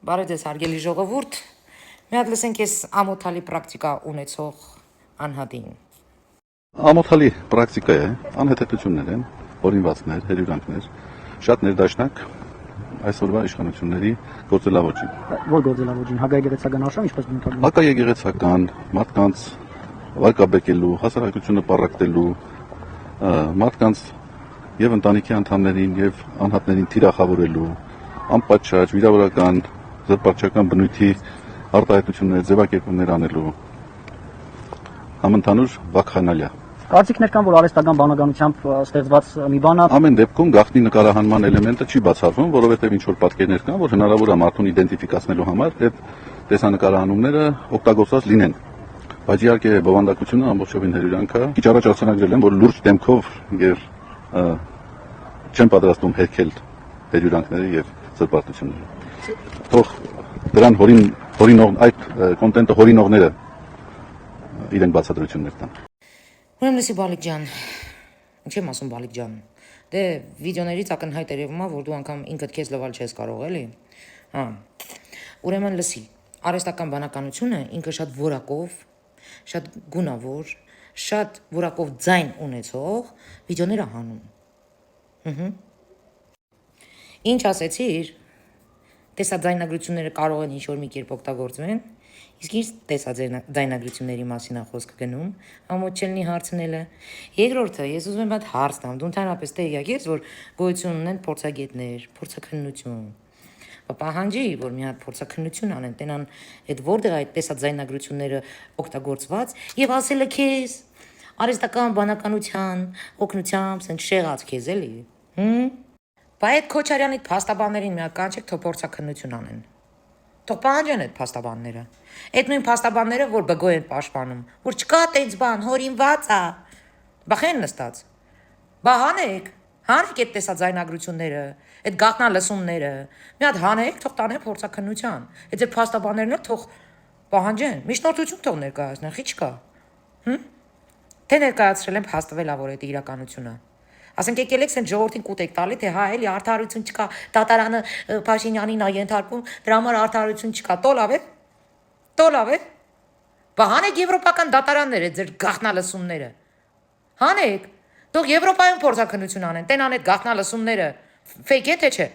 Բարև ձեզ հարգելի ժողովուրդ, մի հատ լսենք ես ամոթալի պրակտիկա ունեցող անհատին։ Ամոթալի պրակտիկա է, անհետեթություններ են, օրինվածքներ, հերյուրանքներ, շատ ներդաշնակ այսօրվա իշխանությունների գործելավոճին։ Որ գործելավոճին, հակաեկեղեցական արշավ, ինչպես բնութագրում։ Հակաեկեղեցական, մարդկանց վարկաբեկելու, հասարակությունը պառակտելու, մարդկանց եւ ընտանիքի անդամներին եւ անհատներին թիրախավորելու, անպատճառ վիրավորական, զրպարտչական բնույթի արտահայտություններ, ձևակերպումներ անելու համընդհանուր վակխանալիա։ Կարծիքներ կան, որ արհեստական բանականությամբ ստեղծված մի բան է։ Ամեն դեպքում գաղտնի նկարահանման էլեմենտը չի բացառվում, որովհետև ինչ որ պատկերներ կան, որ հնարավոր է մարդուն իդենտիֆիկացնելու համար այդ տեսանկարահանումները օգտագործված լինեն։ Բայց իհարկե բովանդակությունը ամբողջովին հերյուրանք է։ Քիչ առաջ արձանագրել եմ, որ լուրջ դեմքով եւ չեն պատրաստում հերքել հերյուրանքները եւ զրպարտությունները։ Թող դրան հորինող այդ կոնտենտը հորինողները իրենք բացատրություններ տան։ Ուրեմն լսի Բալիկ ջան, ինչ եմ ասում Բալիկ ջան, դե վիդեոներից ակնհայտ երևում է, որ դու անգամ ինքդ քեզ լվալ չես կարող, էլի։ Ուրեմն լսի, արհեստական բանականությունը ինքը շատ որակով, շատ գունավոր, շատ որակով ձայն ունեցող վիդեոներ է հանում։ Ինչ ասեցիր, տեսաձայնագրությունները կարող են ինչ-որ մի կերպ օգտագործվեն, իսկ ինչ տեսաձայնագրությունների մասին է խոսքը գնում, ամոթ հարցնելը։ Երկրորդը, ես ուզում եմ այդ հարց տամ, դու ընդհանրապես տեղյակ ես, որ գոյություն ունեն փորձագետներ, փորձաքննություն։ Պահանջի, որ մի հատ փորձաքննություն անեն, տենան այդ որտեղ այդ տեսաձայնագրությունները օգտագործված եւ ասելը քեզ արհեստական բանականության օգնությամբ սենց շեղած քեզ էլի։ Բայց այդ Քոչարյանի փաստաբաններին մի հատ կանչեք, թող փորձաքննություն անեն։ Թող պահանջեն այդ փաստաբանները։ Այդ նույն փաստաբանները, որ բգո են պաշտպանում, որ չկա տենց բան, հորինված է։ Բախեն նստած։ Բա հանեք այդ տեսաձայնագրությունները, այդ գաղտնալսումները։ Մի հատ հանեք, թող տանեն փորձաքննության։ Այդ ձեր փաստաբաններն էլ թող պահանջեն, միջնորդություն թող ներկայացնեն, խի չկա։ Թե ներկայացրել են փաստվել ա, որ այդ իրականությունը։ Ասենք եկել եք սենց ժողովրդին կուտ եք տալի, թե հա էլի արդարություն չկա, դատարանը Փաշինյանին ա ենթարկում, դրա համար արդարություն չկա, տոլավ է։ Բա հանեք եվրոպական դատարանները, ձեր գաղտնալսումները։ Հանեք, թող Եվրոպայում փորձաքննություն անեն, տենան այդ գաղտնալսումները ֆեյք են թե չէ։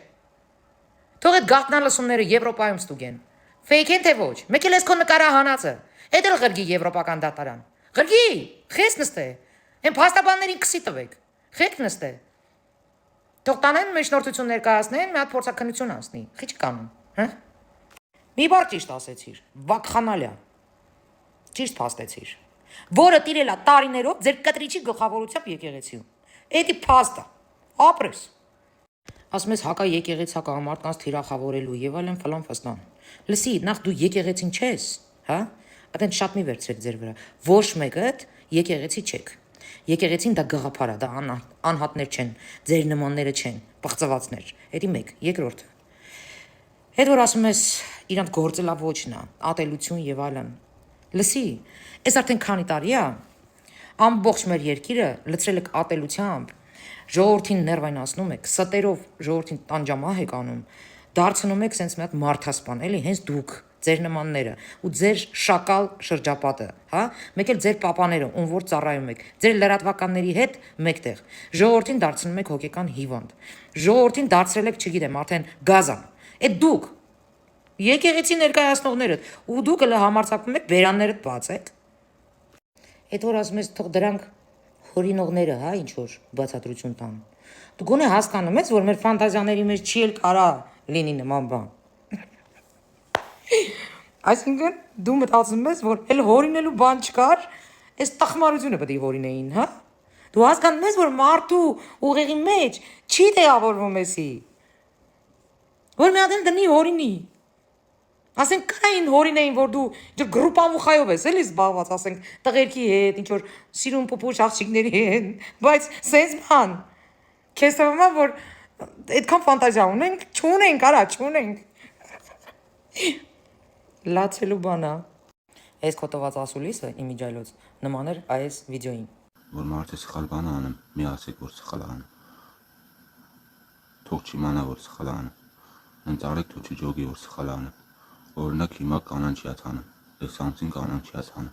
Թող այդ գաղտնալսումները Եվրոպայում ստուգեն։ Ֆեյք են թե ոչ։ Մեկ էլ էս քո նկարահանածը։ Էդ էլ ղրգի եվրոպական դատարան։ Ղրգի, խես նստե։ Այն փաստաբաններին քսի տվեք։ Խեք նստե։ Թող տանեն միջնորդություն ներկայացնեն, մի հատ փորձաքննություն անցնի։ Խի չկանում, հա։ Մի բառ ճիշտ ասեցիր, վակխանալիա։ Ճիշտ փաստեցիր։ Որը տիրել է տարիներով ձեր կտրիչի գլխավորությամբ եկեղեցիում։ Էդի փաստա։ Ապրես։ Ասում ես հակա եկեղեցակա մարդկանց թիրախավորելու եւ այլն ֆլան ֆստան։ Լսի, նախ դու եկեղեցին չես, հա։ Այդեն շատ մի վերցրեք ձեր վրա։ Ոչ մեկը եկեղեցի չեք։ Եկեղեցին դա գաղափար է, դա անհատներ չեն, ձեր նմանները չեն, պղծվածներ։ Էդի մեկ, երկրորդը։ Հետ որ ասում ես իրանց գործելավոճն է, ատելություն եւ այլն։ Լսի, այս արդեն քանի տարի է, ամբողջ մեր երկիրը լցրել եք ատելությամբ, ժողովրդին ներվայնացնում եք, ստերով ժողովրդին տանջամահ եք անում, դարձնում եք սենց մի հատ մարդասպան, էլի, հենց դուք, ձեր նմանները ու ձեր շակալ շրջապատը, հա, մեկ էլ ձեր պապաները, ում որ ծառայում եք, ձեր լրատվականների հետ մեկտեղ, ժողովրդին դարձնում եք հոգեկան հիվանդ, ժողովրդին դարձրել եք, չգիտեմ, արդեն գազան, այդ դուք, եկեղեցի ներկայացնողներդ, ու դուք էլ համարձակվում եք բերաններդ բացեք, այդ որ ասում ես թող դրանք հորինողները, հա, ինչ որ բացատրություն տան, դու գոնե հասկանում ես, որ մեր ֆանտազիաների մեջ չի էլ կարա լինի նման բան։ Այսինքն դու մտածում ես, որ էլ հորինելու բան չկար, այս տխմարությունը պետք է հորինեին, հա։ Դու հասկանում ես, որ մարդու ուղեղի մեջ չի տեղավորվում էսի։ Որ մի հատ էլ դնի հորինի։ Ասենք կային հորինեին, որ դու գրուպամուխայով ես, էլի զբաղված, ասենք տղերքի հետ, ինչ որ սիրուն պուպուշ աղջիկների հետ, բայց սենց բան։ Քեզ թվում է, որ այդքան ֆանտազիա ունենք, չունենք։ Լացելու բանա։ Այս կոտոված ասուլիսը իմիջայլոց նման էր այս վիդեոին։ Որ մարդը սխալ բան անում, մի ասեք, որ սխալ անում։ Թող չիմանա, որ սխալ անում։ Հենց արեք, թող չջոգի, որ սխալ անում։ Օրինակ հիմա կանանչիացանը, տեսանցին կանանչիացանը։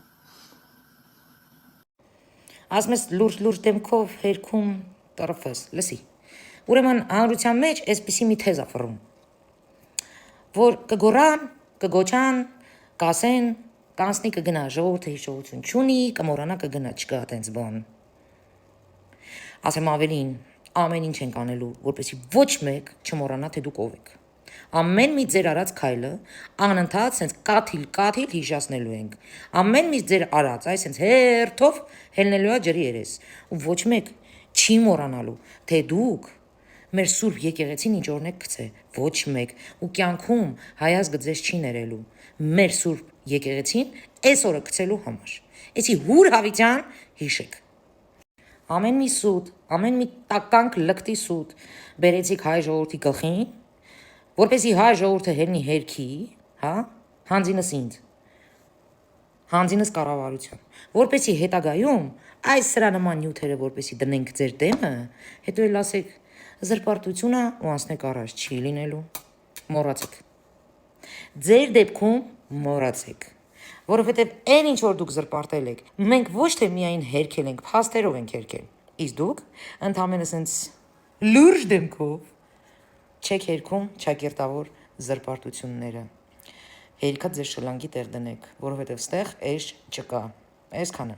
Ասում ես լուրջ դեմքով հերքում տրֆես, լսի։ Ուրեմն հանրության մեջ այսպիսի մի թեզ ա ֆռում, որ կգորան, կգոչան, կասեն, կանցնի կգնա ժողովուրդը հիշողություն չունի, կմոռանա կգնա, չկա տենց բան։ Ասեմ ավելին, ամեն ինչ ենք անելու, որպեսզի ոչ մեկ չմոռանա, թե դուք ով եք։ Ամեն մի ձեր արած քայլը անընդհատ սենց կաթիլ հիշացնելու ենք։ Ամեն մի ձեր արած, այս սենց հերթով հելնելու է ջրի երես։ Ու ոչ մեկ չի մոռանալու, թե դուք մեր սուրբ եկեղեցին ինչ օրն եք գցե, ոչ մեկ, ու կյանքում հայազգը ձեզ չի ներելու։ Մեր սուրբ եկեղեցին այս օրը գցելու համար։ Էսի հուր հավիտյան հիշեք։ Ամեն մի սուտ, ամեն մի տականք լկտի սուտ բերեցիք հայ ժողովրդի գլխին, որպեսի հայ ժողովուրդը հելնի հերքի, հա, հանձինս ինձ, հանձինս կառավարության, որպեսի հետագայում այս սրա նման նյութերը որպեսի դնենք ձեր դեմը, հետո էլ ասեք զրպարտությունը ու անցնեք առաջ, չի լինելու, մոռացեք։ Ձեր դեպքում մոռացեք, որովհետև այն ինչ որ դուք զրպարտել եք, մենք ոչ թե միայն հերքել ենք, փաստերով ենք հերքել, իսկ դուք ընդհանրապես սենց լուրջ դեմքով չեք հերքում ճակերտավոր զրպարտությունները։ Հերքա ձեր շլանգի տեղ դնեք, որովհետև ստեղ էշ չկա, այսքանը։